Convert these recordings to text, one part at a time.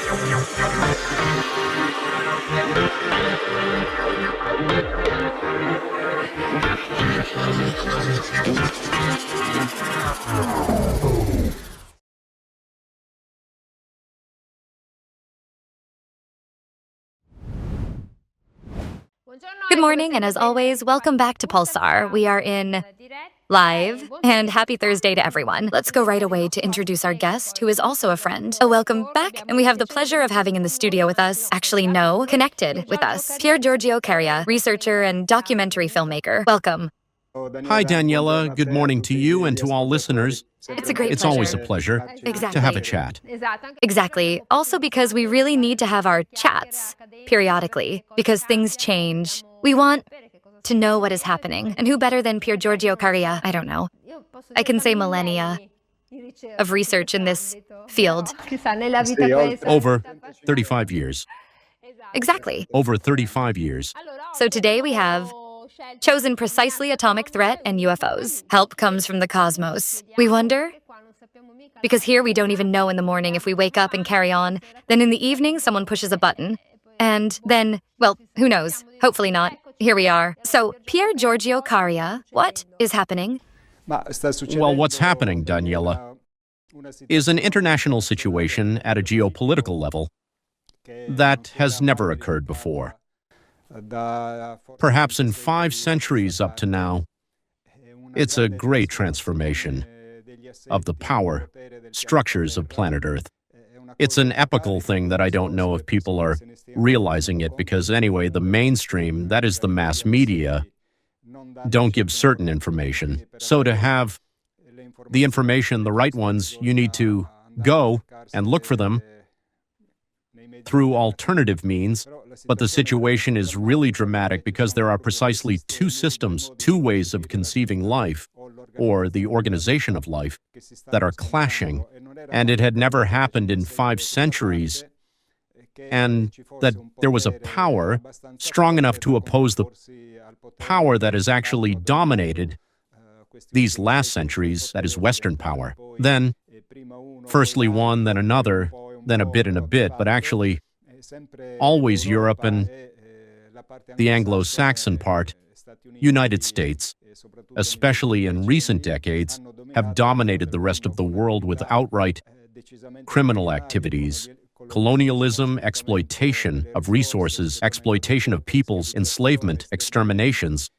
Good morning, and as always, welcome back to Pulsar. We are in live, and happy Thursday to everyone. Let's go right away to introduce our guest, who is also a friend. Welcome back, and we have the pleasure of having in the studio with us, actually no, connected with us, Pier Giorgio Caria, researcher and documentary filmmaker. Welcome. Hi, Daniela. Good morning to you and to all listeners. It's a great pleasure. It's always a pleasure to have a chat. Exactly. Also because we really need to have our chats periodically, because things change. We want to know what is happening. And who better than Pier Giorgio Caria? I don't know. I can say millennia of research in this field. Over 35 years. Exactly. Over 35 years. So today we have chosen precisely atomic threat and UFOs. Help comes from the cosmos. We wonder? Because here we don't even know in the morning if we wake up and carry on. Then in the evening, someone pushes a button. And then, well, who knows? Hopefully not. Here we are. So, Pier Giorgio Caria, what is happening? Well, what's happening, Daniela, is an international situation at a geopolitical level that has never occurred before. Perhaps in 5 centuries up to now, it's a great transformation of the power structures of planet Earth. It's an epical thing that I don't know if people are realizing it, because anyway, the mainstream, that is the mass media, don't give certain information. So to have the information, the right ones, you need to go and look for them through alternative means. But the situation is really dramatic because there are precisely 2 systems, 2 ways of conceiving life, or the organization of life, that are clashing. And it had never happened in 5 centuries, and that there was a power strong enough to oppose the power that has actually dominated these last centuries, that is Western power. Then, firstly one, then another, then a bit and a bit, but actually always Europe and the Anglo-Saxon part, United States, especially in recent decades, have dominated the rest of the world with outright criminal activities, colonialism, exploitation of resources, exploitation of peoples, enslavement, exterminations,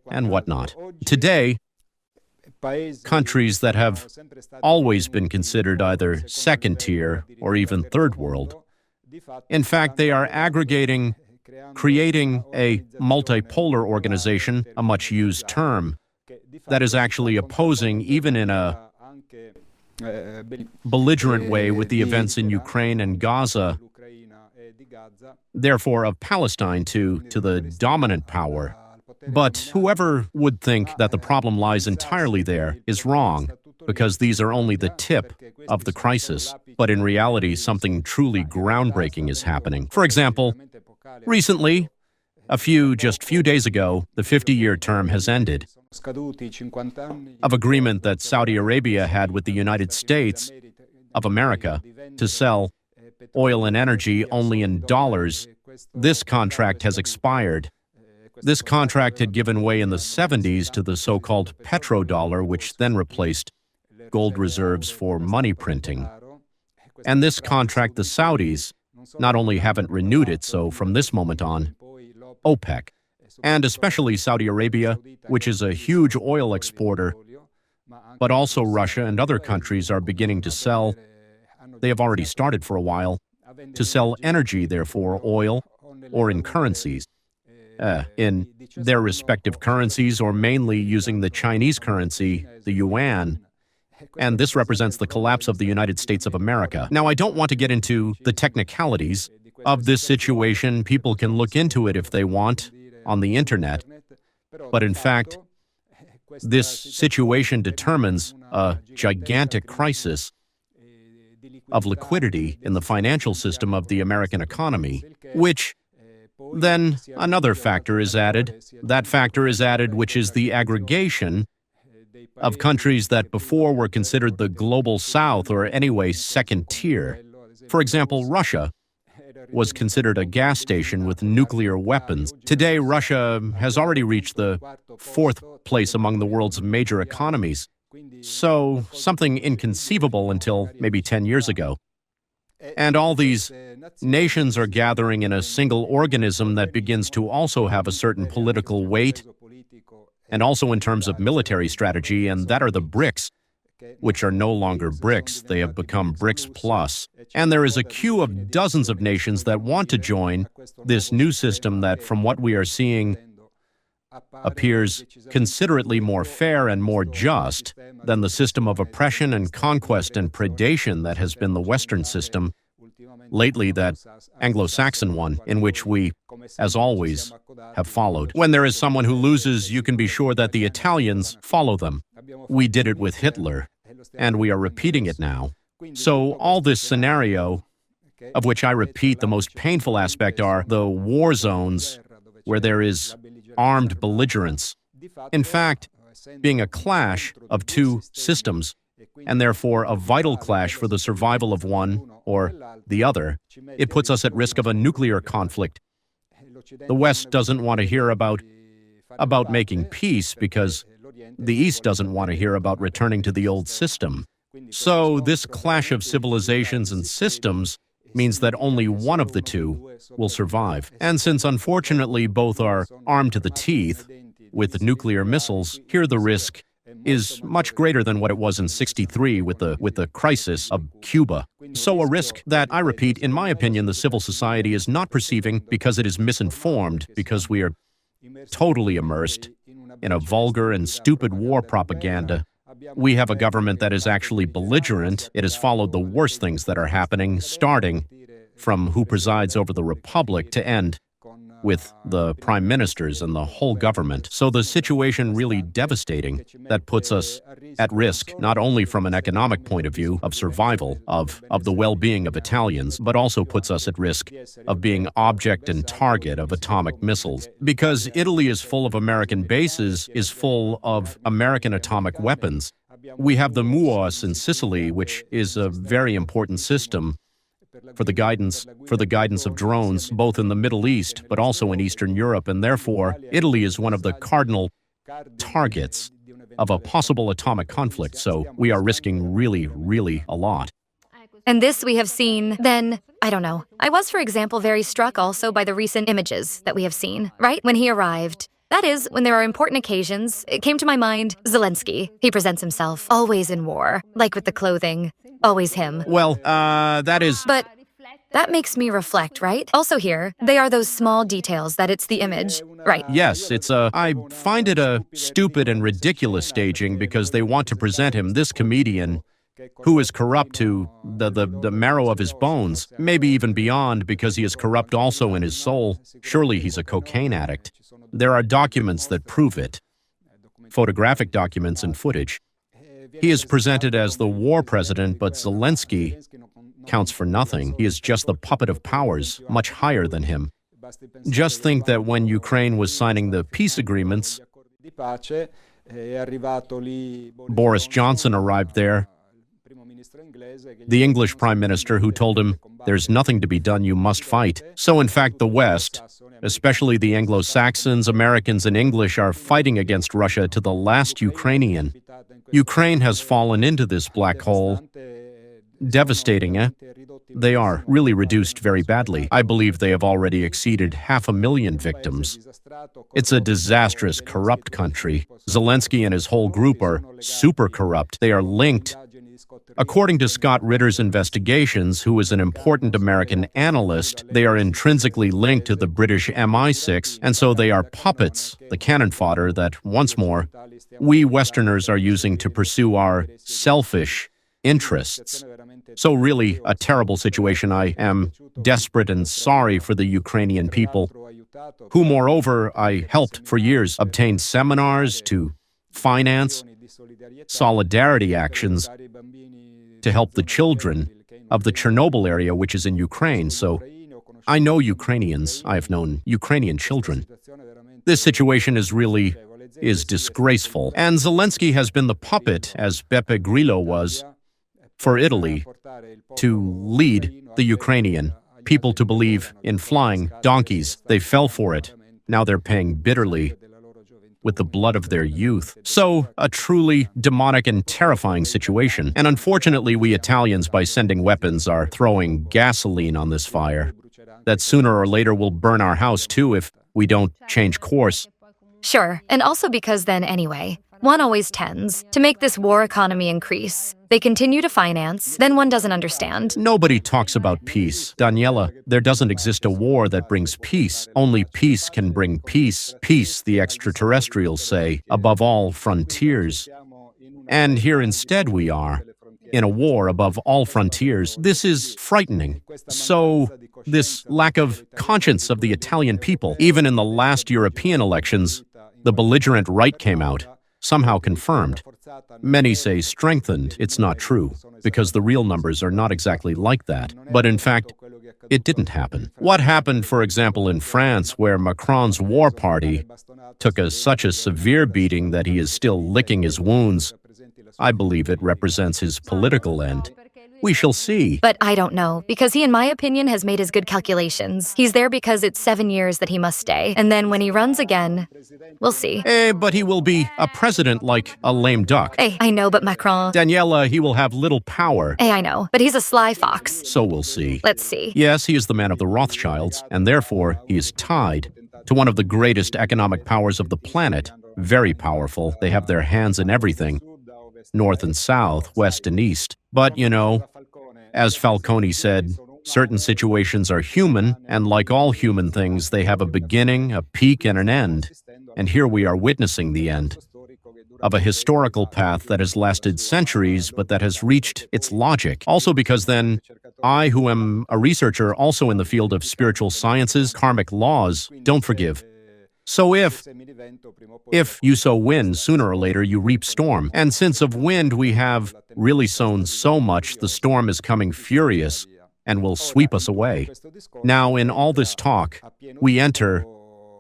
and whatnot. Today, countries that have always been considered either second tier or even third world, in fact, they are aggregating, creating a multipolar organization, a much-used term, that is actually opposing, even in a belligerent way, with the events in Ukraine and Gaza, therefore of Palestine to the dominant power. But whoever would think that the problem lies entirely there is wrong, because these are only the tip of the crisis. But in reality, something truly groundbreaking is happening. For example, recently, just few days ago, the 50-year term has ended of agreement that Saudi Arabia had with the United States of America to sell oil and energy only in dollars. This contract has expired. This contract had given way in the 70s to the so-called petrodollar, which then replaced gold reserves for money printing. And this contract, the Saudis not only haven't renewed it, so from this moment on, OPEC, and especially Saudi Arabia, which is a huge oil exporter, but also Russia and other countries are beginning to sell, they have already started for a while, to sell energy, therefore oil, or in currencies, in their respective currencies, or mainly using the Chinese currency, the yuan, and this represents the collapse of the United States of America. Now, I don't want to get into the technicalities of this situation. People can look into it if they want on the internet. But in fact, this situation determines a gigantic crisis of liquidity in the financial system of the American economy, which then another factor is added. That factor is added, which is the aggregation of countries that before were considered the global south, or anyway second tier, For example, Russia was considered a gas station with nuclear weapons. Today, Russia has already reached the fourth place among the world's major economies. So, something inconceivable until maybe 10 years ago. And all these nations are gathering in a single organism that begins to also have a certain political weight, and also in terms of military strategy, and that are the BRICS, which are no longer BRICS, they have become BRICS Plus. And there is a queue of dozens of nations that want to join this new system that, from what we are seeing, appears considerately more fair and more just than the system of oppression and conquest and predation that has been the Western system, lately that Anglo-Saxon one, in which we, as always, have followed. When there is someone who loses, you can be sure that the Italians follow them. We did it with Hitler, and we are repeating it now. So all this scenario, of which I repeat the most painful aspect are the war zones where there is armed belligerence. In fact, being a clash of two systems, and therefore a vital clash for the survival of one or the other, it puts us at risk of a nuclear conflict. The West doesn't want to hear about making peace because the East doesn't want to hear about returning to the old system. So this clash of civilizations and systems means that only one of the two will survive. And since unfortunately both are armed to the teeth with nuclear missiles, here the risk is much greater than what it was in '63 with the crisis of Cuba. So a risk that, I repeat, in my opinion, the civil society is not perceiving because it is misinformed, because we are totally immersed in a vulgar and stupid war propaganda. We have a government that is actually belligerent. It has followed the worst things that are happening, starting from who presides over the republic to end with the prime ministers and the whole government. So the situation really devastating that puts us at risk, not only from an economic point of view of survival, of the well-being of Italians, but also puts us at risk of being object and target of atomic missiles. Because Italy is full of American bases, is full of American atomic weapons. We have the MUOS in Sicily, which is a very important system for the guidance of drones, both in the Middle East, but also in Eastern Europe, and therefore, Italy is one of the cardinal targets of a possible atomic conflict, so we are risking really, really a lot. And this we have seen, then, I don't know. I was, for example, very struck also by the recent images that we have seen, right? When he arrived. That is, when there are important occasions, it came to my mind, Zelensky. He presents himself, always in war, like with the clothing, always him. Well, that is... But that makes me reflect, right? Also here, they are those small details that it's the image, right? Yes, I find it a stupid and ridiculous staging because they want to present him, this comedian, who is corrupt to the marrow of his bones, maybe even beyond because he is corrupt also in his soul. Surely he's a cocaine addict. There are documents that prove it, photographic documents and footage. He is presented as the war president, but Zelensky counts for nothing. He is just the puppet of powers, much higher than him. Just think that when Ukraine was signing the peace agreements, Boris Johnson arrived there, the English Prime Minister, who told him, "There's nothing to be done, you must fight." So in fact, the West, especially the Anglo-Saxons, Americans, and English, are fighting against Russia to the last Ukrainian. Ukraine has fallen into this black hole. Devastating, eh? They are really reduced very badly. I believe they have already exceeded 500,000 victims. It's a disastrous, corrupt country. Zelensky and his whole group are super corrupt. They are linked. According to Scott Ritter's investigations, who is an important American analyst, they are intrinsically linked to the British MI6, and so they are puppets, the cannon fodder that, once more, we Westerners are using to pursue our selfish interests. So really, a terrible situation. I am desperate and sorry for the Ukrainian people, who, moreover, I helped for years obtain seminars to finance solidarity actions to help the children of the Chernobyl area, which is in Ukraine. So I know Ukrainians. I have known Ukrainian children. This situation is disgraceful. And Zelensky has been the puppet, as Beppe Grillo was, for Italy, to lead the Ukrainian people to believe in flying donkeys. They fell for it. Now they're paying bitterly with the blood of their youth. So, a truly demonic and terrifying situation. And unfortunately, we Italians, by sending weapons, are throwing gasoline on this fire that sooner or later will burn our house too if we don't change course. Sure, and also because then anyway, one always tends to make this war economy increase. They continue to finance, then one doesn't understand. Nobody talks about peace. Daniela, there doesn't exist a war that brings peace. Only peace can bring peace. Peace, the extraterrestrials say, above all frontiers. And here instead we are, in a war above all frontiers. This is frightening. So, this lack of conscience of the Italian people, even in the last European elections, the belligerent right came out, somehow confirmed. Many say strengthened. It's not true, because the real numbers are not exactly like that. But in fact, it didn't happen. What happened, for example, in France, where Macron's war party took such a severe beating that he is still licking his wounds, I believe it represents his political end. We shall see. But I don't know, because he, in my opinion, has made his good calculations. He's there because it's 7 years that he must stay, and then when he runs again, we'll see. But he will be a president like a lame duck. I know, but Macron... Daniela, he will have little power. I know, but he's a sly fox. So we'll see. Let's see. Yes, he is the man of the Rothschilds, and therefore he is tied to one of the greatest economic powers of the planet. Very powerful. They have their hands in everything. North and south, west and east. But, you know, as Falcone said, certain situations are human, and like all human things, they have a beginning, a peak, and an end. And here we are witnessing the end of a historical path that has lasted centuries, but that has reached its logic. Also because then, I, who am a researcher also in the field of spiritual sciences, karmic laws, don't forgive. So if you sow wind, sooner or later you reap storm. And since of wind we have really sown so much, the storm is coming furious and will sweep us away. Now, in all this talk, we enter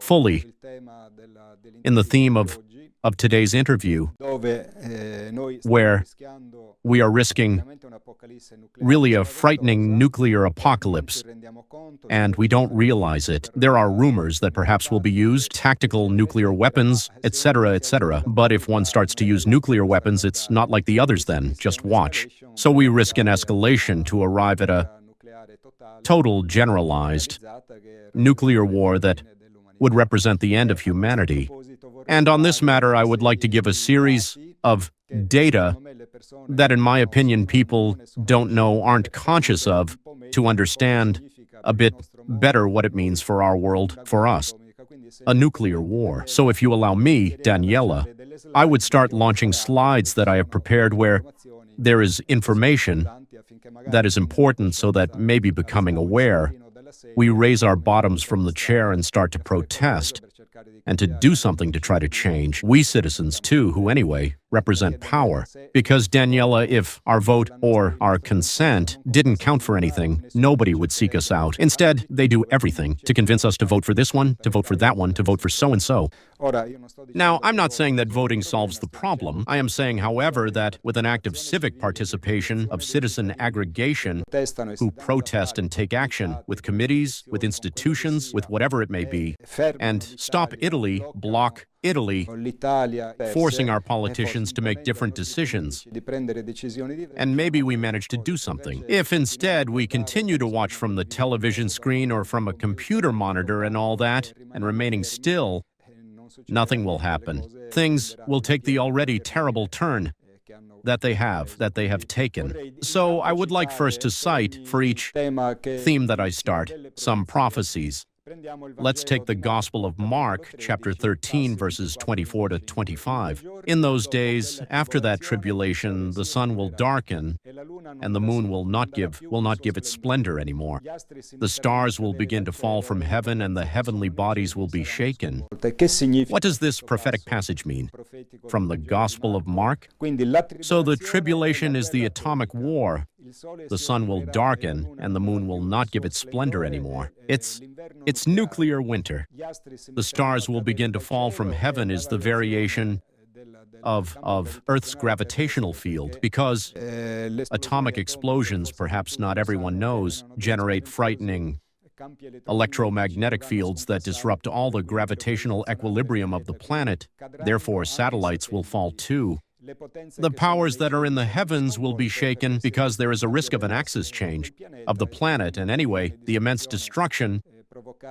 fully in the theme of today's interview, where we are risking really a frightening nuclear apocalypse, and we don't realize it. There are rumors that perhaps will be used, tactical nuclear weapons, etc., etc. But if one starts to use nuclear weapons, it's not like the others then. Just watch. So we risk an escalation to arrive at a total generalized nuclear war that would represent the end of humanity. And on this matter, I would like to give a series of data that, in my opinion, people don't know, aren't conscious of, to understand a bit better what it means for our world, for us. A nuclear war. So if you allow me, Daniela, I would start launching slides that I have prepared where there is information that is important so that maybe becoming aware, we raise our bottoms from the chair and start to protest and to do something to try to change. We citizens, too, who anyway represent power. Because, Daniela, if our vote or our consent didn't count for anything, nobody would seek us out. Instead, they do everything to convince us to vote for this one, to vote for that one, to vote for so-and-so. Now, I'm not saying that voting solves the problem. I am saying, however, that with an act of civic participation, of citizen aggregation, who protest and take action, with committees, with institutions, with whatever it may be, and stop Italy, block Italy, forcing our politicians to make different decisions. And maybe we manage to do something. If instead we continue to watch from the television screen or from a computer monitor and all that, and remaining still, nothing will happen. Things will take the already terrible turn that they have taken. So I would like first to cite, for each theme that I start, some prophecies. Let's take the Gospel of Mark, chapter 13, verses 24 to 25. In those days, after that tribulation, the sun will darken, and the moon will not give its splendor anymore. The stars will begin to fall from heaven, and the heavenly bodies will be shaken. What does this prophetic passage mean? From the Gospel of Mark? So the tribulation is the atomic war. The sun will darken, and the moon will not give its splendor anymore. It's nuclear winter. The stars will begin to fall from heaven is the variation of Earth's gravitational field, because atomic explosions, perhaps not everyone knows, generate frightening electromagnetic fields that disrupt all the gravitational equilibrium of the planet. Therefore, satellites will fall too. The powers that are in the heavens will be shaken because there is a risk of an axis change of the planet, and anyway, the immense destruction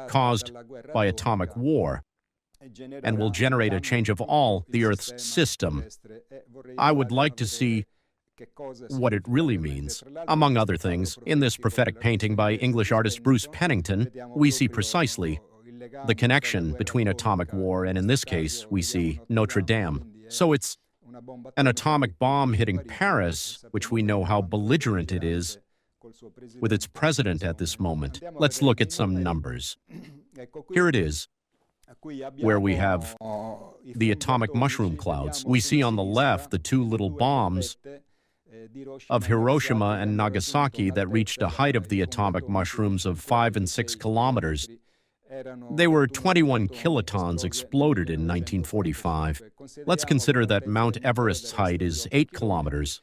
caused by atomic war, and will generate a change of all the Earth's system. I would like to see what it really means. Among other things, in this prophetic painting by English artist Bruce Pennington, we see precisely the connection between atomic war, and in this case, we see Notre Dame. So it's an atomic bomb hitting Paris, which we know how belligerent it is, with its president at this moment. Let's look at some numbers. Here it is, where we have the atomic mushroom clouds. We see on the left the two little bombs of Hiroshima and Nagasaki that reached a height of the atomic mushrooms of 5 and 6 kilometers. They were 21 kilotons exploded in 1945. Let's consider that Mount Everest's height is 8 kilometers,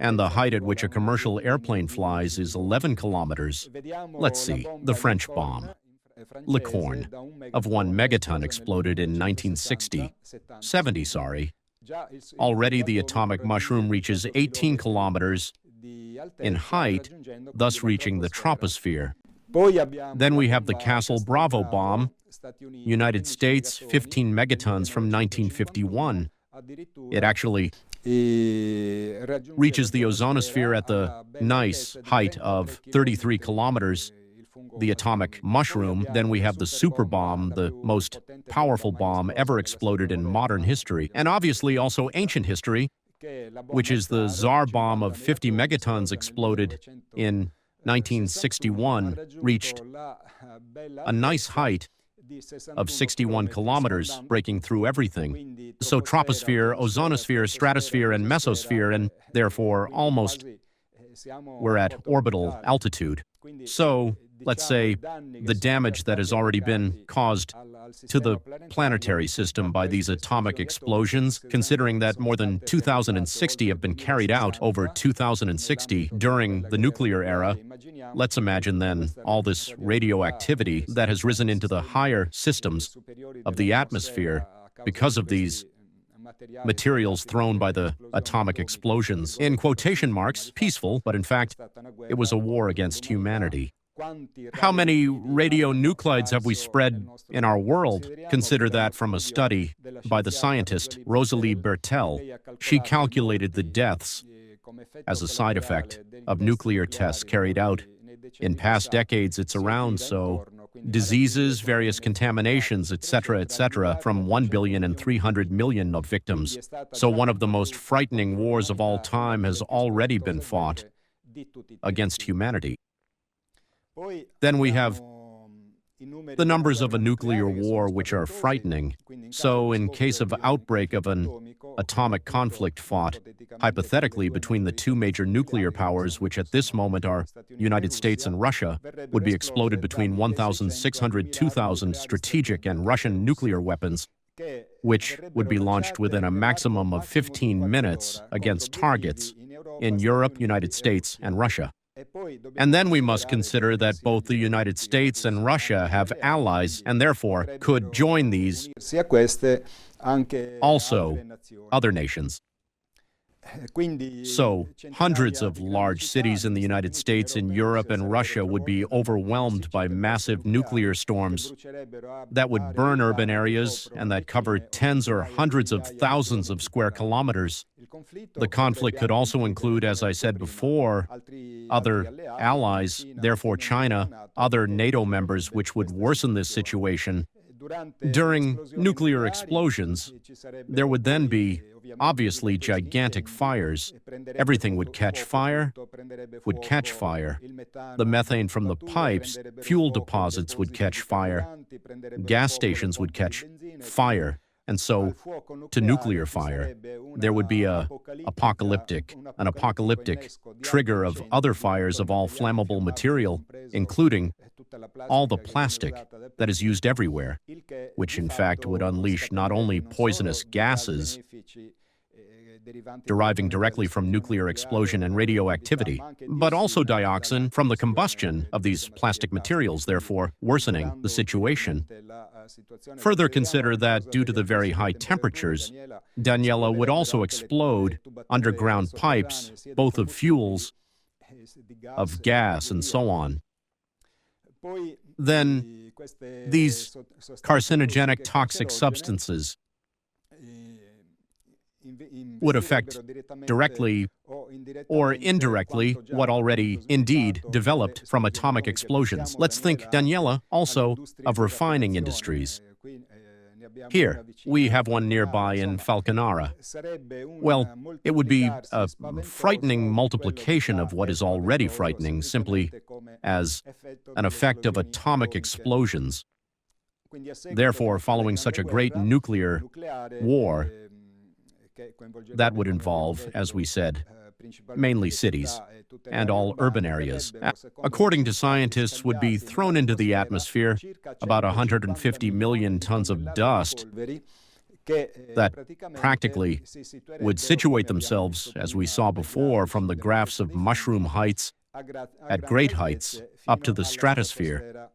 and the height at which a commercial airplane flies is 11 kilometers. Let's see, the French bomb, Le Corne, of 1 megaton exploded in 1970. Already the atomic mushroom reaches 18 kilometers in height, thus reaching the troposphere. Then we have the Castle Bravo bomb, United States, 15 megatons from 1951. It actually reaches the ozonosphere at the nice height of 33 kilometers. The atomic mushroom. Then we have the super bomb, the most powerful bomb ever exploded in modern history, and obviously also ancient history, which is the Tsar bomb of 50 megatons exploded in 1961, reached a nice height of 61 kilometers, breaking through everything. So troposphere, ozonosphere, stratosphere, and mesosphere, and therefore almost we're at orbital altitude. So let's say the damage that has already been caused to the planetary system by these atomic explosions, considering that more than 2,060 have been carried out over 2,060 during the nuclear era, let's imagine then all this radioactivity that has risen into the higher systems of the atmosphere because of these materials thrown by the atomic explosions. In quotation marks, peaceful, but in fact, it was a war against humanity. How many radionuclides have we spread in our world? Consider that from a study by the scientist Rosalie Bertell. She calculated the deaths as a side effect of nuclear tests carried out in past decades. It's around, so diseases, various contaminations, etc., from 1 billion and 300 million of victims. So one of the most frightening wars of all time has already been fought against humanity. Then we have the numbers of a nuclear war, which are frightening. So in case of outbreak of an atomic conflict fought, hypothetically, between the two major nuclear powers, which at this moment are United States and Russia, would be exploded between 1,600, 2,000 strategic and Russian nuclear weapons, which would be launched within a maximum of 15 minutes against targets in Europe, United States, and Russia. And then we must consider that both the United States and Russia have allies and therefore could join these also other nations. So hundreds of large cities in the United States, in Europe, and Russia would be overwhelmed by massive nuclear storms that would burn urban areas and that cover tens or hundreds of thousands of square kilometers. The conflict could also include, as I said before, other allies, therefore China, other NATO members, which would worsen this situation. During nuclear explosions, there would then be, obviously, gigantic fires. Everything would catch fire. The methane from the pipes, fuel deposits would catch fire. Gas stations would catch fire. And so, to nuclear fire, there would be an apocalyptic trigger of other fires of all flammable material, including all the plastic that is used everywhere, which in fact would unleash not only poisonous gases deriving directly from nuclear explosion and radioactivity, but also dioxin from the combustion of these plastic materials, therefore worsening the situation. Further consider that due to the very high temperatures, Daniela would also explode underground pipes, both of fuels, of gas, and so on. Then these carcinogenic toxic substances would affect directly or indirectly what already indeed developed from atomic explosions. Let's think, Daniela, also of refining industries. Here, we have one nearby in Falconara. Well, it would be a frightening multiplication of what is already frightening simply as an effect of atomic explosions. Therefore, following such a great nuclear war, that would involve, as we said, mainly cities and all urban areas. According to scientists, would be thrown into the atmosphere about 150 million tons of dust that practically would situate themselves, as we saw before from the graphs of mushroom heights, at great heights, up to the stratosphere.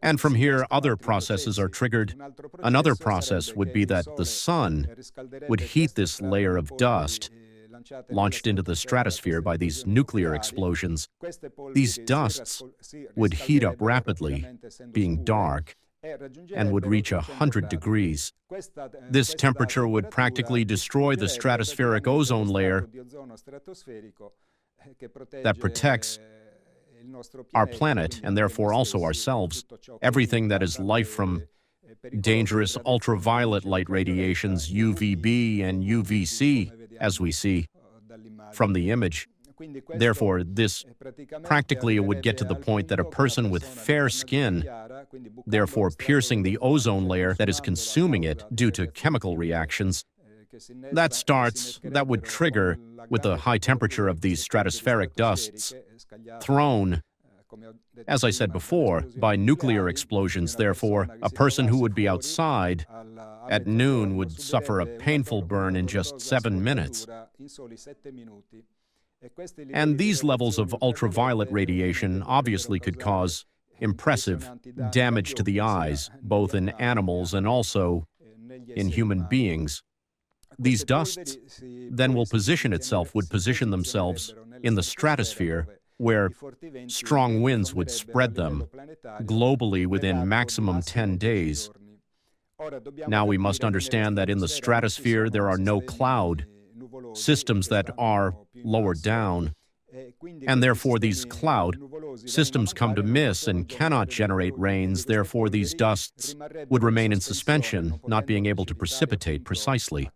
And from here, other processes are triggered. Another process would be that the sun would heat this layer of dust launched into the stratosphere by these nuclear explosions. These dusts would heat up rapidly, being dark, and would reach 100 degrees. This temperature would practically destroy the stratospheric ozone layer that protects our planet, and therefore also ourselves, everything that is life from dangerous ultraviolet light radiations, UVB and UVC, as we see from the image. Therefore, this practically would get to the point that a person with fair skin, therefore piercing the ozone layer that is consuming it due to chemical reactions, that would trigger with the high temperature of these stratospheric dusts thrown, as I said before, by nuclear explosions. Therefore, a person who would be outside at noon would suffer a painful burn in just 7 minutes. And these levels of ultraviolet radiation obviously could cause impressive damage to the eyes, both in animals and also in human beings. These dusts then would position themselves in the stratosphere, where strong winds would spread them globally within maximum 10 days. Now we must understand that in the stratosphere there are no cloud systems that are lower down, and therefore these cloud systems come to miss and cannot generate rains. Therefore these dusts would remain in suspension, not being able to precipitate precisely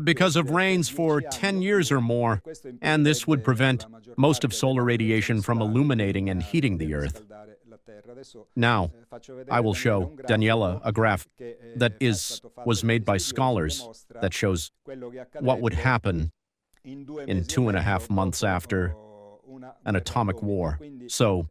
because of rains for 10 years or more, and this would prevent most of solar radiation from illuminating and heating the Earth. Now, I will show Daniela a graph that was made by scholars that shows what would happen in 2.5 months after an atomic war. So,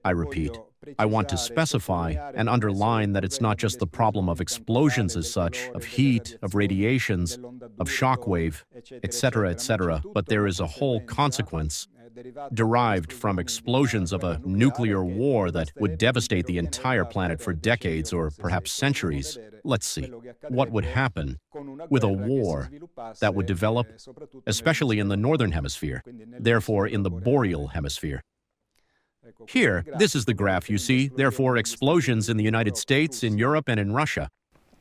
I repeat, I want to specify and underline that it's not just the problem of explosions as such, of heat, of radiations, of shockwave, etc., but there is a whole consequence derived from explosions of a nuclear war that would devastate the entire planet for decades or perhaps centuries. Let's see what would happen with a war that would develop, especially in the northern hemisphere, therefore in the boreal hemisphere. Here, this is the graph you see, therefore explosions in the United States, in Europe, and in Russia.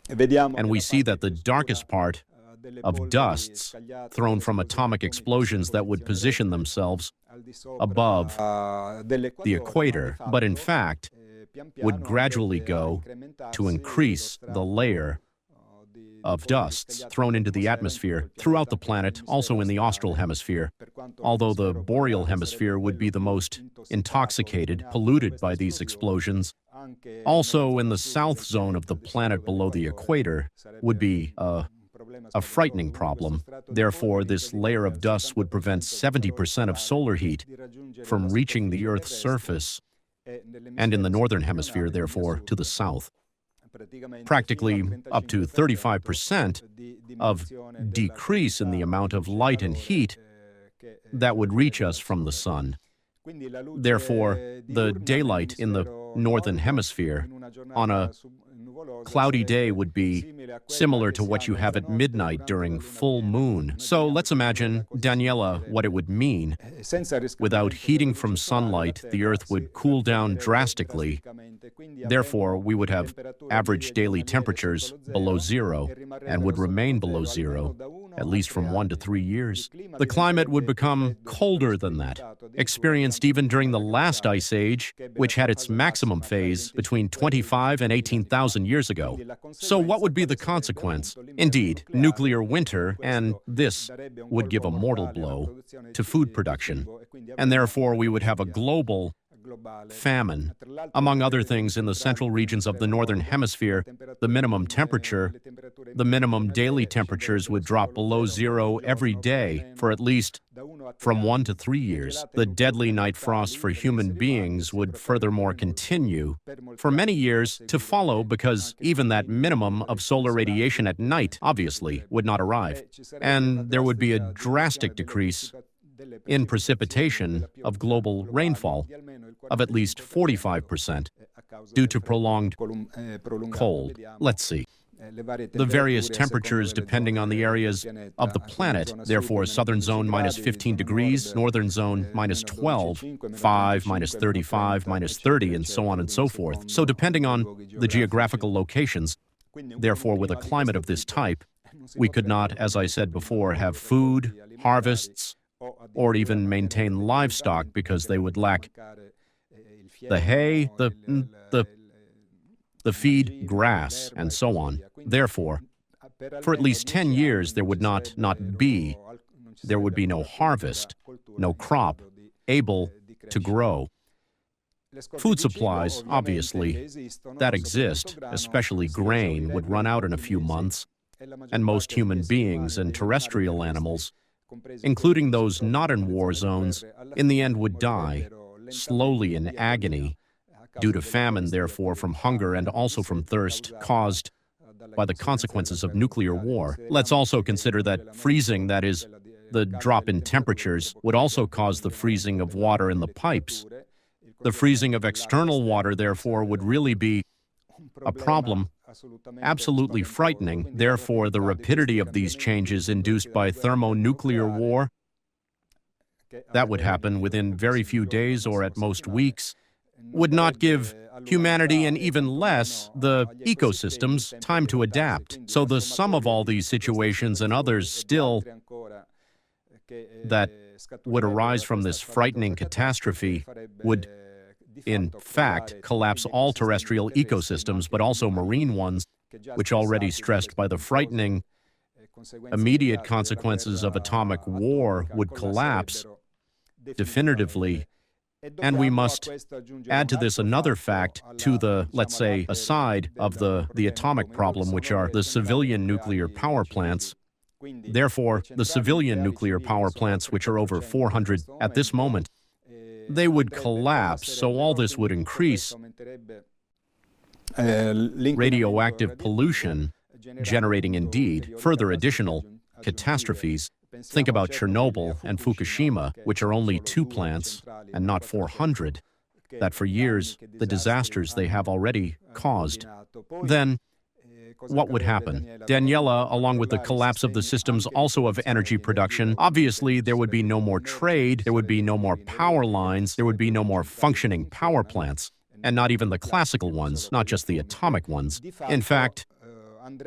And we see that the darkest part of dusts thrown from atomic explosions that would position themselves above the equator, but in fact would gradually go to increase the layer of dusts thrown into the atmosphere throughout the planet, also in the austral hemisphere, although the boreal hemisphere would be the most intoxicated, polluted by these explosions. Also in the south zone of the planet below the equator would be a frightening problem. Therefore, this layer of dust would prevent 70% of solar heat from reaching the Earth's surface and in the northern hemisphere, therefore, to the south. Practically up to 35% of decrease in the amount of light and heat that would reach us from the sun. Therefore, the daylight in the northern hemisphere on a cloudy day would be similar to what you have at midnight during full moon. So let's imagine, Daniela, what it would mean. Without heating from sunlight, the Earth would cool down drastically. Therefore, we would have average daily temperatures below zero and would remain below zero, at least from 1 to 3 years. The climate would become colder than that, experienced even during the last ice age, which had its maximum phase between 25 and 18,000 years ago. So what would be the consequence? Indeed, nuclear winter, and this would give a mortal blow to food production. And therefore, we would have a global famine. Among other things, in the central regions of the northern hemisphere, the minimum daily temperatures would drop below zero every day for at least from 1 to 3 years. The deadly night frosts for human beings would furthermore continue for many years to follow, because even that minimum of solar radiation at night, obviously, would not arrive. And there would be a drastic decrease in precipitation of global rainfall of at least 45% due to prolonged cold. Let's see. The various temperatures depending on the areas of the planet. Therefore, southern zone minus 15 degrees, northern zone minus 12, 5, minus 35, minus 30, and so on and so forth. So depending on the geographical locations, therefore with a climate of this type, we could not, as I said before, have food, harvests, or even maintain livestock, because they would lack the hay, the feed, grass, and so on. Therefore, for at least 10 years, there would be no harvest, no crop able to grow. Food supplies, obviously, that exist, especially grain, would run out in a few months, and most human beings and terrestrial animals, including those not in war zones, in the end would die, slowly in agony, due to famine, therefore, from hunger and also from thirst caused by the consequences of nuclear war. Let's also consider that freezing, that is, the drop in temperatures, would also cause the freezing of water in the pipes. The freezing of external water, therefore, would really be a problem, absolutely frightening. Therefore, the rapidity of these changes induced by thermonuclear war, that would happen within very few days or at most weeks, would not give humanity, and even less the ecosystems, time to adapt. So the sum of all these situations and others still that would arise from this frightening catastrophe would, in fact, collapse all terrestrial ecosystems, but also marine ones, which already stressed by the frightening immediate consequences of atomic war would collapse definitively. And we must add to this another fact, to the, let's say, aside of the atomic problem, which are the civilian nuclear power plants. Therefore, the civilian nuclear power plants, which are over 400 at this moment, they would collapse, so all this would increase radioactive pollution, generating indeed further additional catastrophes. Think about Chernobyl and Fukushima, which are only 2 plants and not 400, that for years the disasters they have already caused. Then, what would happen? Daniela, along with the collapse of the systems also of energy production, obviously there would be no more trade, there would be no more power lines, there would be no more functioning power plants, and not even the classical ones, not just the atomic ones. In fact,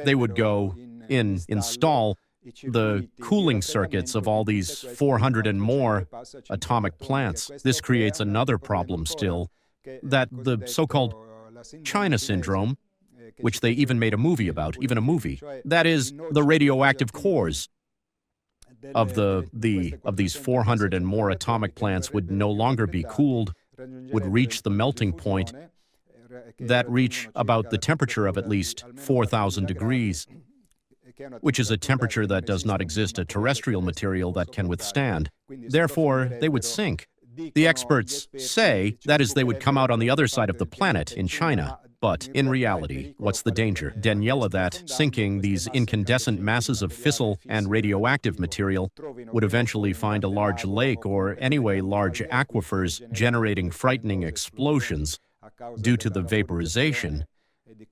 they would go install the cooling circuits of all these 400 and more atomic plants. This creates another problem still, that the so-called China syndrome, which they even made a movie about, that is, the radioactive cores of these 400 and more atomic plants would no longer be cooled, would reach the melting point, that reach about the temperature of at least 4,000 degrees, which is a temperature that does not exist a terrestrial material that can withstand. Therefore, they would sink. The experts say that is they would come out on the other side of the planet in China. But in reality, what's the danger? Daniela, that sinking these incandescent masses of fissile and radioactive material would eventually find a large lake or anyway large aquifers generating frightening explosions due to the vaporization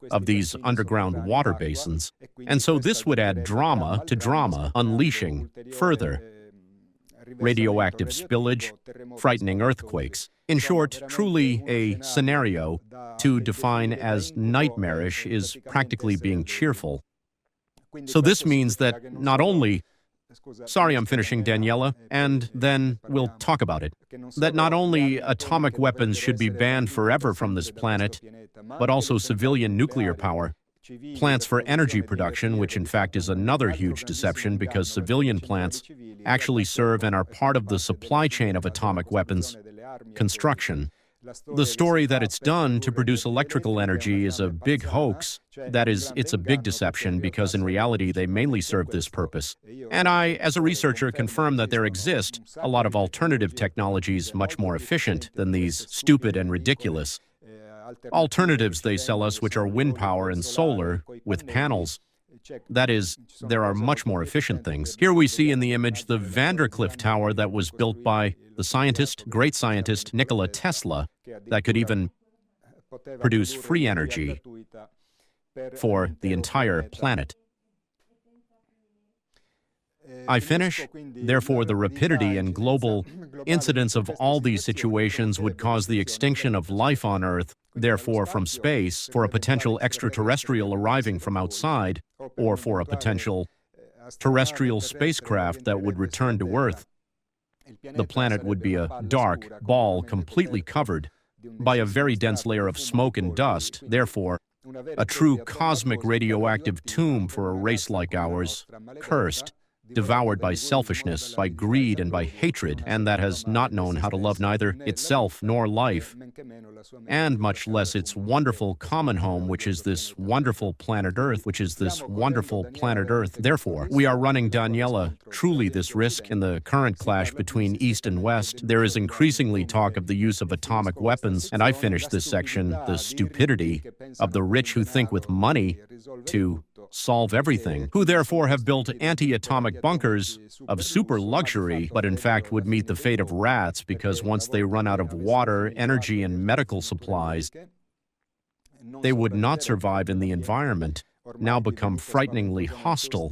of these underground water basins. And so this would add drama to drama, unleashing further radioactive spillage, frightening earthquakes. In short, truly a scenario to define as nightmarish is practically being cheerful. So this means that not only, sorry I'm finishing, Daniela, and then we'll talk about it, that not only atomic weapons should be banned forever from this planet, but also civilian nuclear power, plants for energy production, which in fact is another huge deception because civilian plants actually serve and are part of the supply chain of atomic weapons construction. The story that it's done to produce electrical energy is a big hoax. That is, it's a big deception because in reality they mainly serve this purpose. And I, as a researcher, confirm that there exist a lot of alternative technologies much more efficient than these stupid and ridiculous alternatives they sell us, which are wind power and solar with panels. That is, there are much more efficient things. Here we see in the image the Vandercliff Tower that was built by the great scientist Nikola Tesla, that could even produce free energy for the entire planet. I finish. Therefore, the rapidity and global incidence of all these situations would cause the extinction of life on Earth, therefore from space, for a potential extraterrestrial arriving from outside, or for a potential terrestrial spacecraft that would return to Earth. The planet would be a dark ball completely covered by a very dense layer of smoke and dust, therefore a true cosmic radioactive tomb for a race like ours, cursed, devoured by selfishness, by greed, and by hatred, and that has not known how to love neither itself nor life, and much less its wonderful common home, which is this wonderful planet Earth, Therefore, we are running, Daniela, truly this risk in the current clash between East and West. There is increasingly talk of the use of atomic weapons, and I finished this section, the stupidity of the rich who think with money to solve everything, who therefore have built anti-atomic bunkers of super luxury, but in fact would meet the fate of rats because once they run out of water, energy, and medical supplies, they would not survive in the environment, now become frighteningly hostile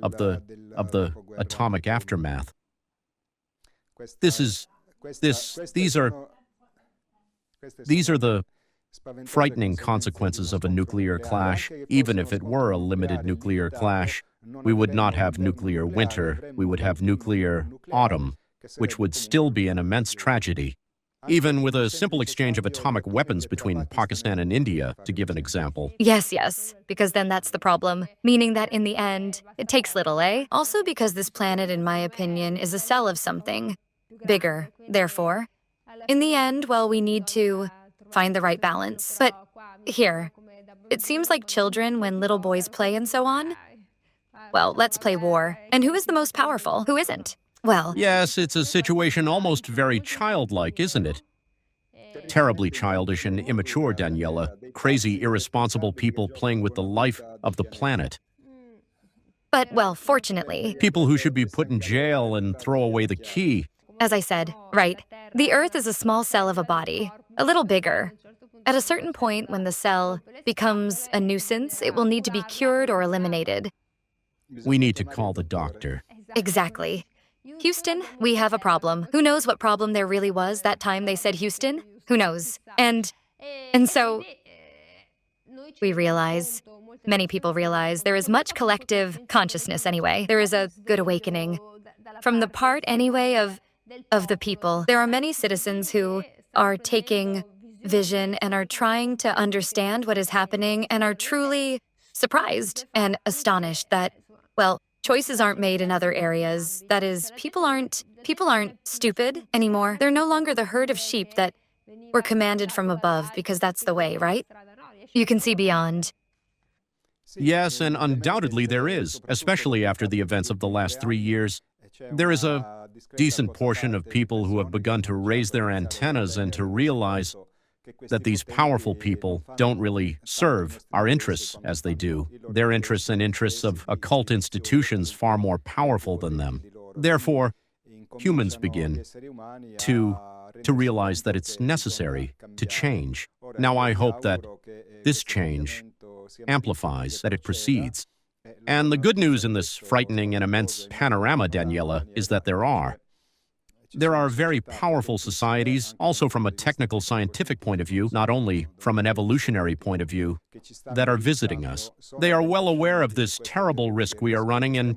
of the atomic aftermath. These are the frightening consequences of a nuclear clash. Even if it were a limited nuclear clash, we would not have nuclear winter, we would have nuclear autumn, which would still be an immense tragedy. Even with a simple exchange of atomic weapons between Pakistan and India, to give an example. Yes, because then that's the problem. Meaning that in the end, it takes little, eh? Also because this planet, in my opinion, is a cell of something bigger. Therefore, in the end, well, we need to find the right balance. But here, it seems like children, when little boys play and so on, well, let's play war. And who is the most powerful? Who isn't? Well, yes, it's a situation almost very childlike, isn't it? Terribly childish and immature, Daniela. Crazy, irresponsible people playing with the life of the planet. but, well, fortunately, People who should be put in jail and throw away the key. as I said, right, the Earth is a small cell of a body, a little bigger. At a certain point, when the cell becomes a nuisance, it will need to be cured or eliminated. We need to call the doctor. Exactly. Houston, we have a problem. Who knows what problem there really was that time they said Houston? Who knows? And so we realize, many people realize, there is much collective consciousness anyway. There is a good awakening. From the part anyway of the people, there are many citizens who are taking vision and are trying to understand what is happening and are truly surprised and astonished that, well, choices aren't made in other areas. That is, people aren't stupid anymore. They're no longer the herd of sheep that were commanded from above, because that's the way, right? You can see beyond. Yes, and undoubtedly there is, especially after the events of the last 3 years. There is a decent portion of people who have begun to raise their antennas and to realize that these powerful people don't really serve our interests as they do. Their interests and interests of occult institutions far more powerful than them. Therefore, humans begin to realize that it's necessary to change. Now, I hope that this change amplifies, that it proceeds. And the good news in this frightening and immense panorama, Daniela, is that there are very powerful societies, also from a technical scientific point of view, not only from an evolutionary point of view, that are visiting us. They are well aware of this terrible risk we are running, and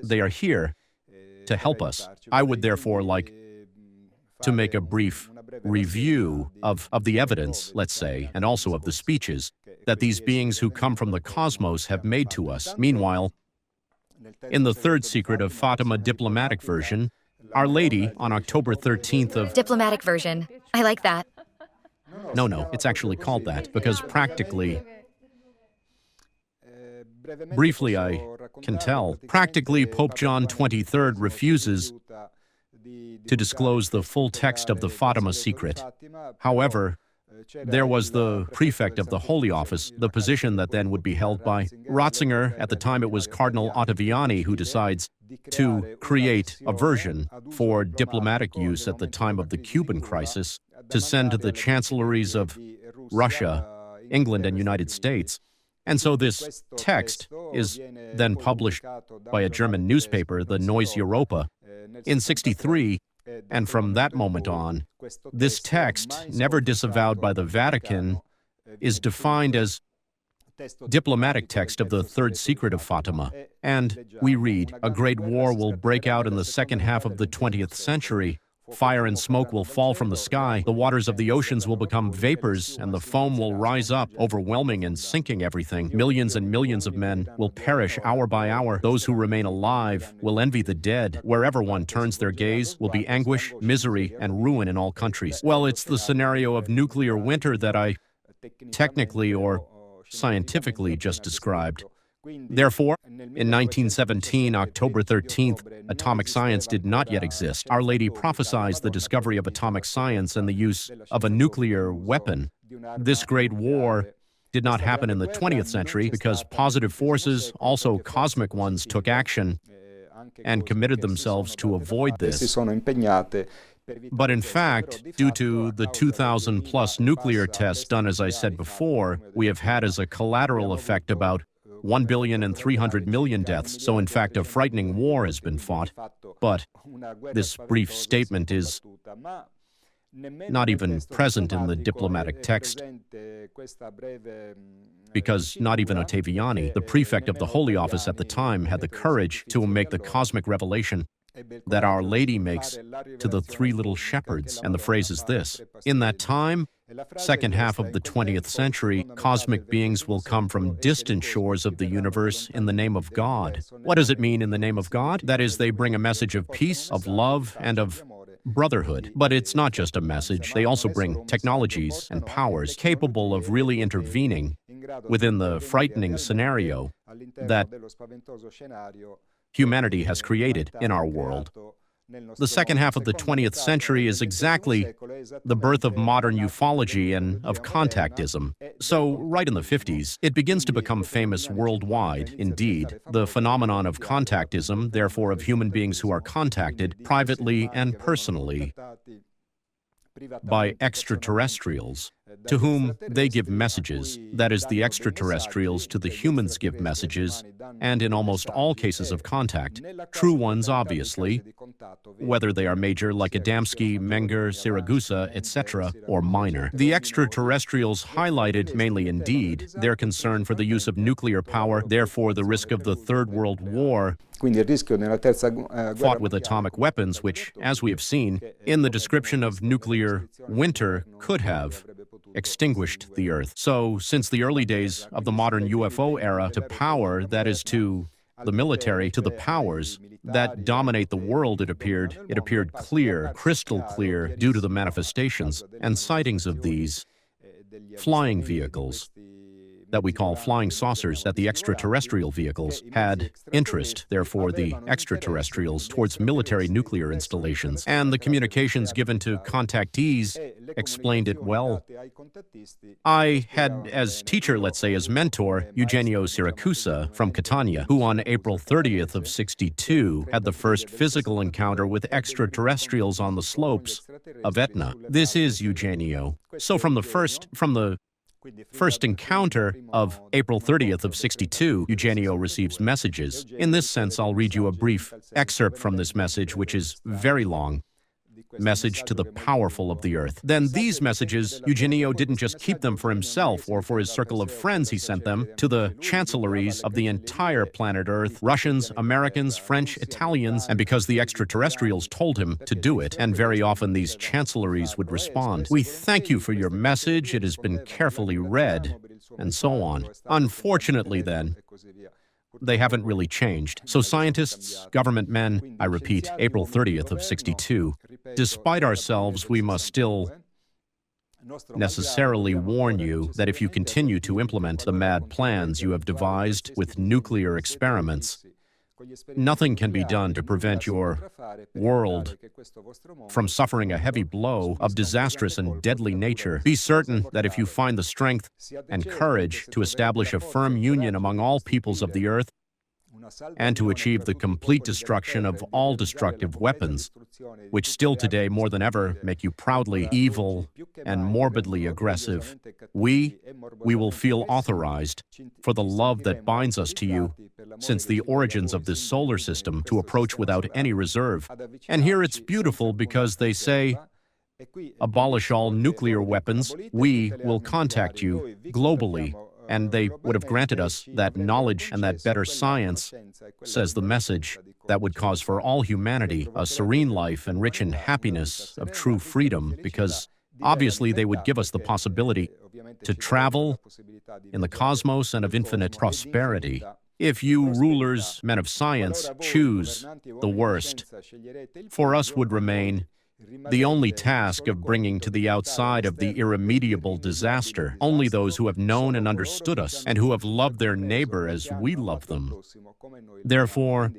they are here to help us. I would therefore like to make a brief review of the evidence, let's say, and also of the speeches that these beings who come from the cosmos have made to us. Meanwhile, in the Third Secret of Fatima diplomatic version, Our Lady, on October 13th of... Diplomatic version. I like that. No, it's actually called that, because practically, briefly I can tell, practically Pope John XXIII refuses to disclose the full text of the Fatima secret. However, there was the prefect of the Holy Office, the position that then would be held by Ratzinger. At the time it was Cardinal Ottaviani who decides to create a version for diplomatic use at the time of the Cuban crisis to send to the chancelleries of Russia, England, and United States. And so this text is then published by a German newspaper, the Neue Europa, in '63, and from that moment on, this text, never disavowed by the Vatican, is defined as diplomatic text of the Third Secret of Fatima. And we read, "A great war will break out in the second half of the 20th century. Fire and smoke will fall from the sky. The waters of the oceans will become vapors, and the foam will rise up, overwhelming and sinking everything. Millions and millions of men will perish hour by hour. Those who remain alive will envy the dead. Wherever one turns their gaze will be anguish, misery, and ruin in all countries." Well, it's the scenario of nuclear winter that I technically or scientifically just described. Therefore, in 1917, October 13th, atomic science did not yet exist. Our Lady prophesies the discovery of atomic science and the use of a nuclear weapon. This great war did not happen in the 20th century because positive forces, also cosmic ones, took action and committed themselves to avoid this. But in fact, due to the 2,000-plus nuclear tests done, as I said before, we have had as a collateral effect about 1,300,000,000 deaths. So in fact, a frightening war has been fought. But this brief statement is not even present in the diplomatic text, because not even Ottaviani, the prefect of the Holy Office at the time, had the courage to make the cosmic revelation that Our Lady makes to the three little shepherds. And the phrase is this: "In that time, second half of the 20th century, cosmic beings will come from distant shores of the universe in the name of God." What does it mean, in the name of God? That is, they bring a message of peace, of love, and of brotherhood. But it's not just a message. They also bring technologies and powers capable of really intervening within the frightening scenario that humanity has created in our world. The second half of the 20th century is exactly the birth of modern ufology and of contactism. So, right in the 50s, it begins to become famous worldwide. Indeed, the phenomenon of contactism, therefore of human beings who are contacted privately and personally by extraterrestrials, to whom they give messages. That is, the extraterrestrials to the humans give messages, and in almost all cases of contact, true ones obviously, whether they are major like Adamski, Menger, Siragusa, etc., or minor. The extraterrestrials highlighted, mainly indeed, their concern for the use of nuclear power, therefore the risk of the Third World War, fought with atomic weapons, which, as we have seen, in the description of nuclear winter, could have extinguished the Earth. So, since the early days of the modern UFO era, to power, that is to the military, to the powers that dominate the world, it appeared clear, crystal clear, due to the manifestations and sightings of these flying vehicles that we call flying saucers, that the extraterrestrial vehicles had interest, therefore the extraterrestrials, towards military nuclear installations. And the communications given to contactees explained it well. I had as teacher, let's say as mentor, Eugenio Siracusa from Catania, who on April 30th of 62 had the first physical encounter with extraterrestrials on the slopes of Etna. This is Eugenio. So from the first encounter of April 30th of 62, Eugenio receives messages. In this sense, I'll read you a brief excerpt from this message, which is very long. Message to the powerful of the earth. Then these messages, Eugenio didn't just keep them for himself or for his circle of friends. He sent them to the chancelleries of the entire planet Earth, Russians, Americans, French, Italians, and because the extraterrestrials told him to do it, and very often these chancelleries would respond, "We thank you for your message, it has been carefully read," and so on. Unfortunately then, they haven't really changed. So scientists, government men, I repeat, April 30th of 62, despite ourselves, we must still necessarily warn you that if you continue to implement the mad plans you have devised with nuclear experiments, nothing can be done to prevent your world from suffering a heavy blow of disastrous and deadly nature. Be certain that if you find the strength and courage to establish a firm union among all peoples of the earth and to achieve the complete destruction of all destructive weapons, which still today more than ever make you proudly evil and morbidly aggressive, we will feel authorized, for the love that binds us to you, since the origins of this solar system, to approach without any reserve. And here it's beautiful because they say, abolish all nuclear weapons, we will contact you globally. And they would have granted us that knowledge and that better science, says the message, that would cause for all humanity a serene life and rich in happiness of true freedom, because obviously they would give us the possibility to travel in the cosmos and of infinite prosperity. If you rulers, men of science, choose the worst, for us would remain the only task of bringing to the outside of the irremediable disaster only those who have known and understood us and who have loved their neighbor as we love them. Therefore,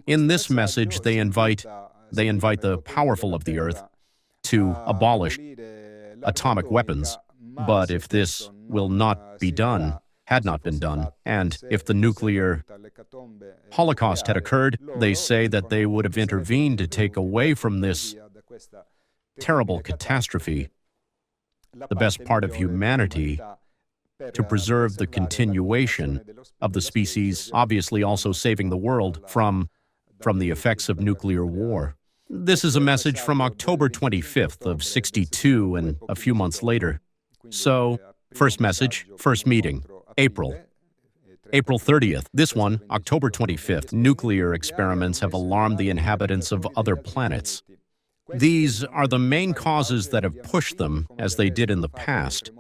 in this message, they invite the powerful of the earth to abolish atomic weapons. But if this will not be done, had not been done, and if the nuclear holocaust had occurred, they say that they would have intervened to take away from this terrible catastrophe the best part of humanity, to preserve the continuation of the species, obviously also saving the world from the effects of nuclear war. This is a message from October 25th of 62 and a few months later. So, first message, first meeting, April 30th. This one, October 25th. Nuclear experiments have alarmed the inhabitants of other planets. These are the main causes that have pushed them, as they did in the past,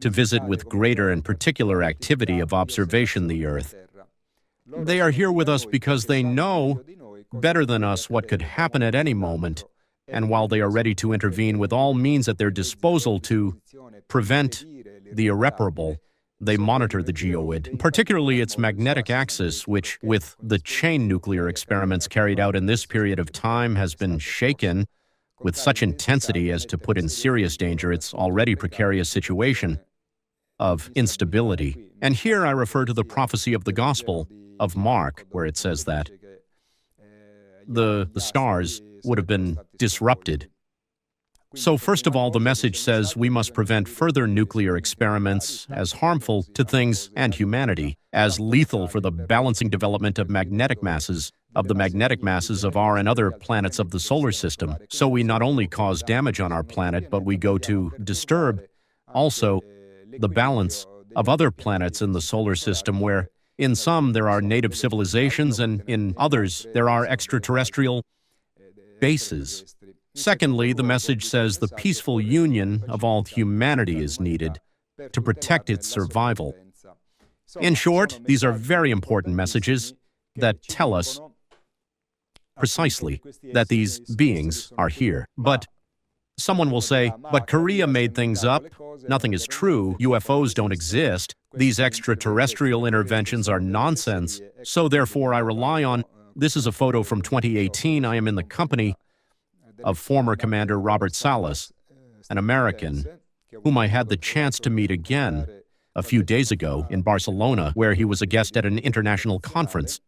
to visit with greater and particular activity of observation the Earth. They are here with us because they know better than us what could happen at any moment, and while they are ready to intervene with all means at their disposal to prevent the irreparable, they monitor the geoid, particularly its magnetic axis, which, with the chain nuclear experiments carried out in this period of time, has been shaken with such intensity as to put in serious danger its already precarious situation of instability. And here I refer to the prophecy of the Gospel of Mark, where it says that the stars would have been disrupted. So first of all, the message says we must prevent further nuclear experiments as harmful to things and humanity, as lethal for the balancing development of magnetic masses, of the magnetic masses of our and other planets of the solar system. So we not only cause damage on our planet, but we go to disturb also the balance of other planets in the solar system, where in some there are native civilizations and in others there are extraterrestrial bases. Secondly, the message says the peaceful union of all humanity is needed to protect its survival. In short, these are very important messages that tell us precisely that these beings are here. But Someone will say, but Korea made things up. Nothing is true. UFOs don't exist. These extraterrestrial interventions are nonsense. So therefore, I rely on, this is a photo from 2018. I am in the company of former Commander Robert Salas, an American, whom I had the chance to meet again a few days ago in Barcelona, where he was a guest at an international conference,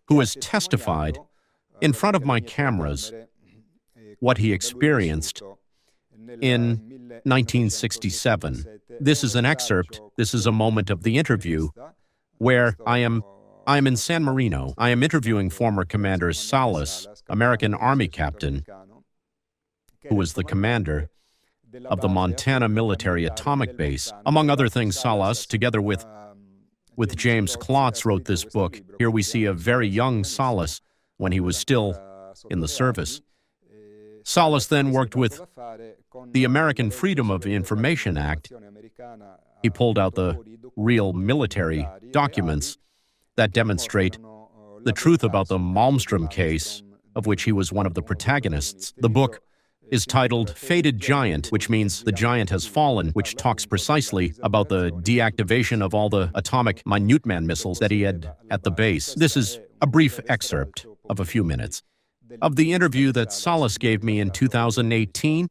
who has testified in front of my cameras what he experienced in 1967. This is an excerpt. This is a moment of the interview where I am in San Marino. I am interviewing former Commander Salas, American Army captain, who was the commander of the Montana military atomic base. Among other things, Salas, together with James Klotz, wrote this book. Here we see a very young Salas when he was still in the service. Salas then worked with the American Freedom of Information Act. He pulled out the real military documents that demonstrate the truth about the Malmstrom case, of which he was one of the protagonists. The book is titled Fated Giant, which means the giant has fallen, which talks precisely about the deactivation of all the atomic Minuteman missiles that he had at the base. This is a brief excerpt of a few minutes of the interview that Salas gave me in 2018.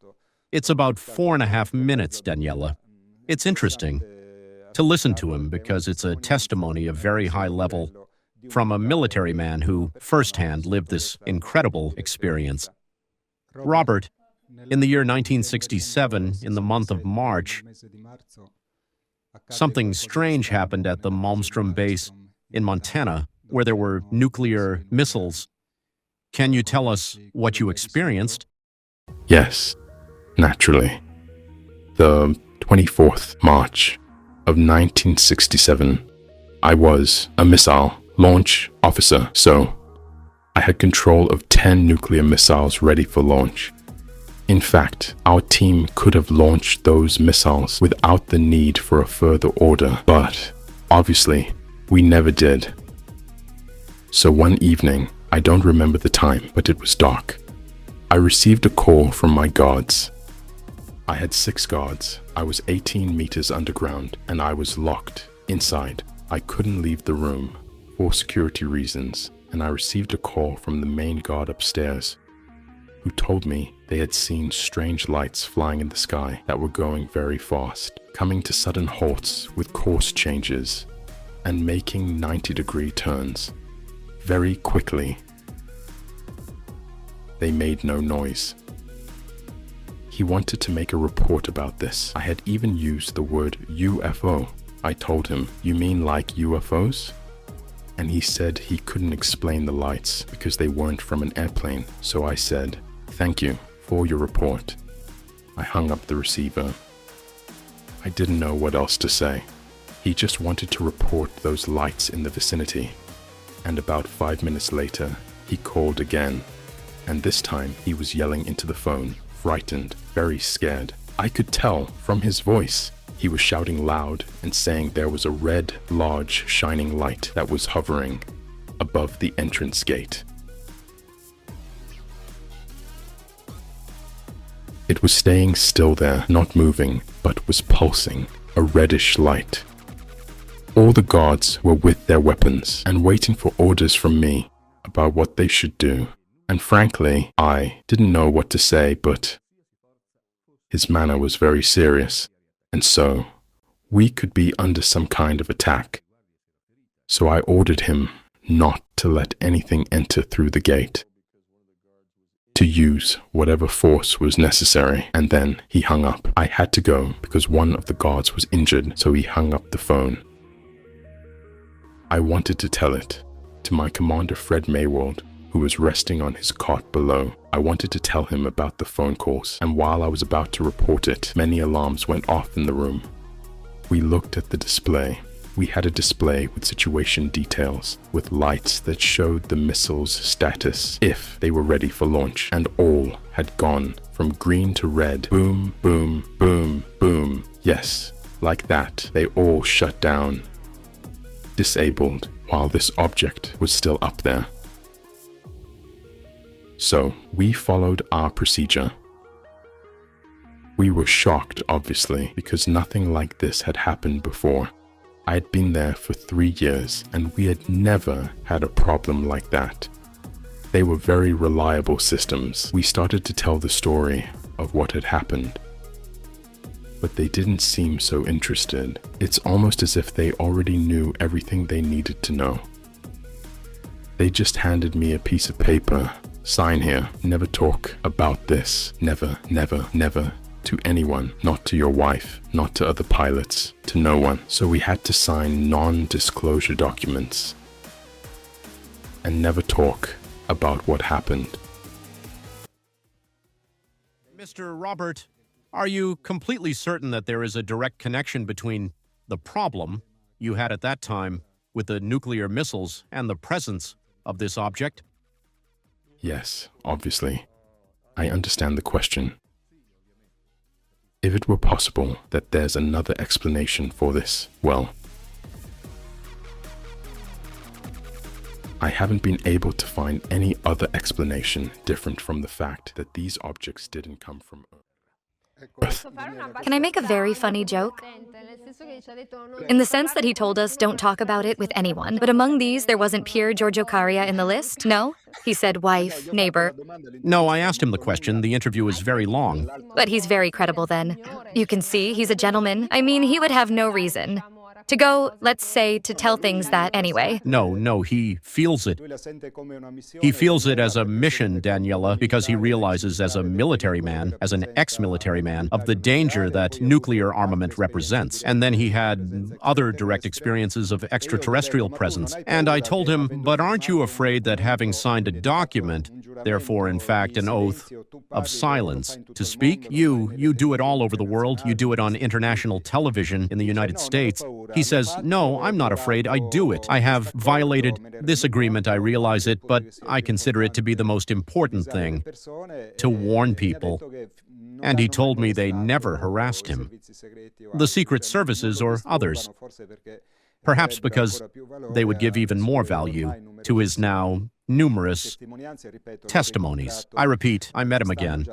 It's about 4.5 minutes, Daniela. It's interesting to listen to him because it's a testimony of very high level from a military man who firsthand lived this incredible experience. Robert, in the year 1967, in the month of March, something strange happened at the Malmstrom base in Montana, where there were nuclear missiles. Can you tell us what you experienced? Yes, naturally. The 24th March of 1967, I was a missile launch officer, so I had control of 10 nuclear missiles ready for launch. In fact, our team could have launched those missiles without the need for a further order, but obviously, we never did. So one evening, I don't remember the time, but it was dark. I received a call from my guards. I had 6 guards. I was 18 meters underground, and I was locked inside. I couldn't leave the room for security reasons, and I received a call from the main guard upstairs, who told me they had seen strange lights flying in the sky that were going very fast, coming to sudden halts with course changes, and making 90-degree turns. Very quickly. They made no noise. He wanted to make a report about this. I had even used the word UFO. I told him, "You mean like UFOs?" And he said he couldn't explain the lights because they weren't from an airplane. So I said, "Thank you for your report." I hung up the receiver. I didn't know what else to say. He just wanted to report those lights in the vicinity. And about 5 minutes later, he called again. And this time, he was yelling into the phone, frightened, very scared. I could tell from his voice. He was shouting loud and saying there was a red, large, shining light that was hovering above the entrance gate. It was staying still there, not moving, but was pulsing, a reddish light. All the guards were with their weapons and waiting for orders from me about what they should do. And frankly, I didn't know what to say, but his manner was very serious. And so, we could be under some kind of attack. So I ordered him not to let anything enter through the gate, to use whatever force was necessary, and then he hung up. I had to go because one of the guards was injured, so he hung up the phone. I wanted to tell it to my commander Fred Maywald, who was resting on his cot below. I wanted to tell him about the phone calls, and while I was about to report it, many alarms went off in the room. We looked at the display. We had a display with situation details, with lights that showed the missiles' status if they were ready for launch, and all had gone from green to red. Boom, boom, boom, boom. Yes, like that, they all shut down, disabled, while this object was still up there. So we followed our procedure. We were shocked, obviously, because nothing like this had happened before. I had been there for 3 years, and we had never had a problem like that. They were very reliable systems. We started to tell the story of what had happened, but they didn't seem so interested. It's almost as if they already knew everything they needed to know. They just handed me a piece of paper. Sign here. Never talk about this. Never, never, never. To anyone. Not to your wife. Not to other pilots. To no one. So we had to sign non-disclosure documents. And never talk about what happened. Mr. Robert, are you completely certain that there is a direct connection between the problem you had at that time with the nuclear missiles and the presence of this object? Yes, obviously. I understand the question. If it were possible that there's another explanation for this, well, I haven't been able to find any other explanation different from the fact that these objects didn't come from Earth. Can I make a very funny joke? In the sense that he told us don't talk about it with anyone, but among these there wasn't Pier Giorgio Caria in the list? No? He said wife, neighbor. No, I asked him the question. The interview is very long. But he's very credible then. You can see he's a gentleman. I mean, he would have no reason to go, let's say, to tell things that anyway. No, he feels it. He feels it as a mission, Daniela, because he realizes as a military man, as an ex-military man, of the danger that nuclear armament represents. And then he had other direct experiences of extraterrestrial presence. And I told him, but aren't you afraid that having signed a document, therefore, in fact, an oath of silence, to speak? You do it all over the world. You do it on international television in the United States. He says, no, I'm not afraid. I do it. I have violated this agreement. I realize it, but I consider it to be the most important thing, to warn people. And he told me they never harassed him. The Secret Services or others. Perhaps because they would give even more value to his now numerous testimonies. I repeat, I met him again.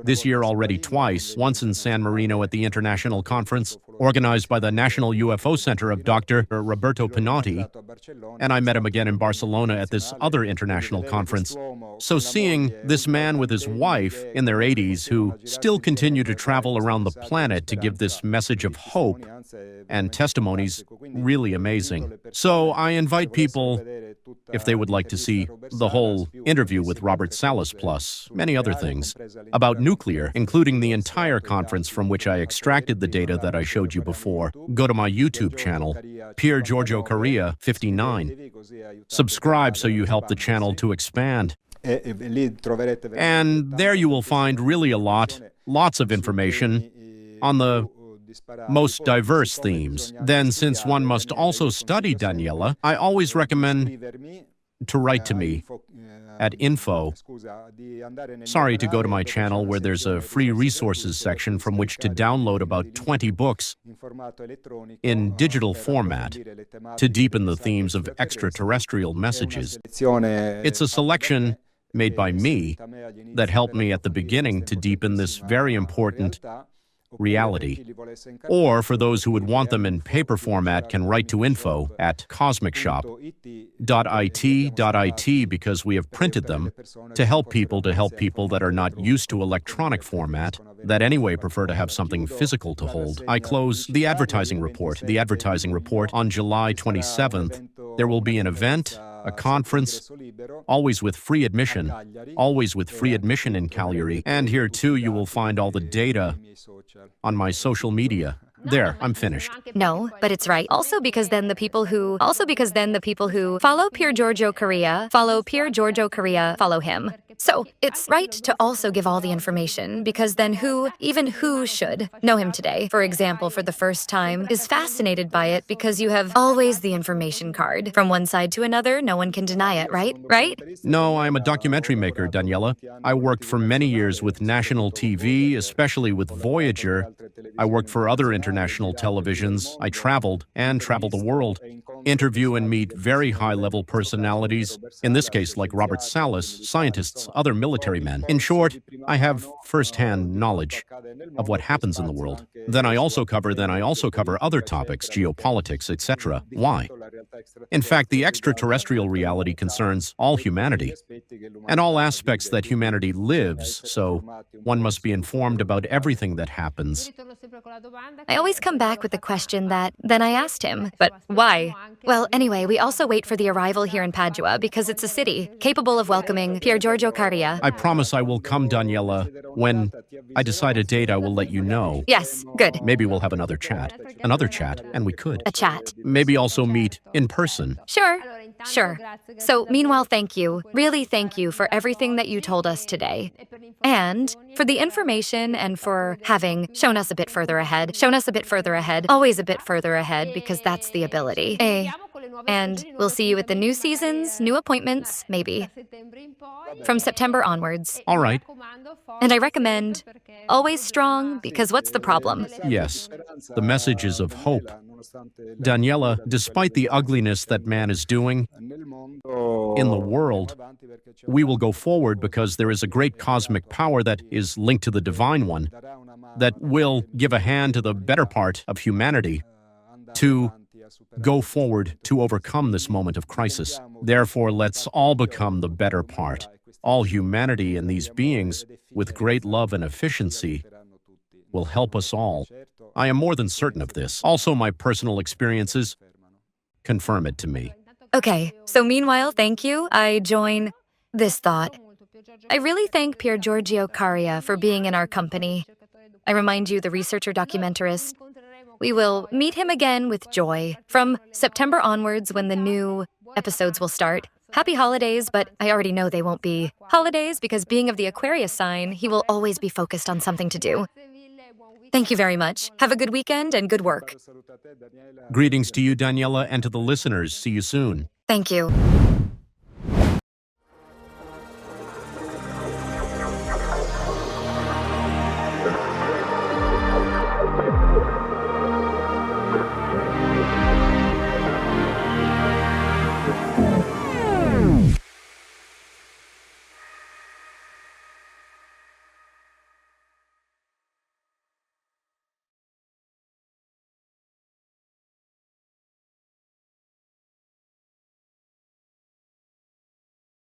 This year already twice, once in San Marino at the International Conference, organized by the National UFO Center of Dr. Roberto Pinotti, and I met him again in Barcelona at this other international conference. So seeing this man with his wife in their 80s who still continue to travel around the planet to give this message of hope and testimonies, really amazing. So I invite people, if they would like to see the whole interview with Robert Salas plus many other things about nuclear, including the entire conference from which I extracted the data that I showed you before, go to my YouTube channel, Pier Giorgio Caria 59. Subscribe so you help the channel to expand. And there you will find really lots of information on the most diverse themes. Then, since one must also study Daniela, I always recommend to write to me at info. Sorry, to go to my channel where there's a free resources section from which to download about 20 books in digital format to deepen the themes of extraterrestrial messages. It's a selection made by me that helped me at the beginning to deepen this very important reality. Or for those who would want them in paper format can write to info at cosmicshop.it, because we have printed them to help people that are not used to electronic format, that anyway prefer to have something physical to hold. I close the advertising report. The advertising report on July 27th. There will be an event, a conference, always with free admission in Cagliari. And here too you will find all the data on my social media. There, I'm finished. No, but it's right. Also because then the people who follow Pier Giorgio Caria, follow him. So it's right to also give all the information, because then who should know him today, for example, for the first time, is fascinated by it, because you have always the information card. From one side to another, no one can deny it, right? Right? No, I'm a documentary maker, Daniela. I worked for many years with national TV, especially with Voyager. I worked for other international televisions. I traveled the world, interview and meet very high-level personalities, in this case like Robert Salas, scientists, other military men. In short, I have first-hand knowledge of what happens in the world. Then I also cover other topics, geopolitics, etc. Why? In fact, the extraterrestrial reality concerns all humanity and all aspects that humanity lives, so one must be informed about everything that happens. I always come back with the question that then I asked him, but why? Well, anyway, we also wait for the arrival here in Padua because it's a city capable of welcoming Pier Giorgio Caria. I promise I will come, Daniela. When I decide a date, I will let you know. Yes, good. Maybe we'll have another chat, and we could. A chat. Maybe also meet in person. Sure. So, meanwhile, thank you. Really thank you for everything that you told us today. And for the information and for having shown us a bit further ahead, always a bit further ahead, because that's the ability. And we'll see you at the new seasons, new appointments, maybe. From September onwards. All right. And I recommend always strong, because what's the problem? Yes, the message is of hope. Daniela, despite the ugliness that man is doing in the world, we will go forward because there is a great cosmic power that is linked to the Divine One that will give a hand to the better part of humanity to go forward to overcome this moment of crisis. Therefore, let's all become the better part. All humanity and these beings, with great love and efficiency, will help us all. I am more than certain of this. Also, my personal experiences confirm it to me. Okay, so meanwhile, thank you. I join this thought. I really thank Pier Giorgio Caria for being in our company. I remind you, the researcher documentarist. We will meet him again with joy from September onwards when the new episodes will start. Happy holidays, but I already know they won't be holidays because being of the Aquarius sign, he will always be focused on something to do. Thank you very much. Have a good weekend and good work. Greetings to you, Daniela, and to the listeners. See you soon. Thank you.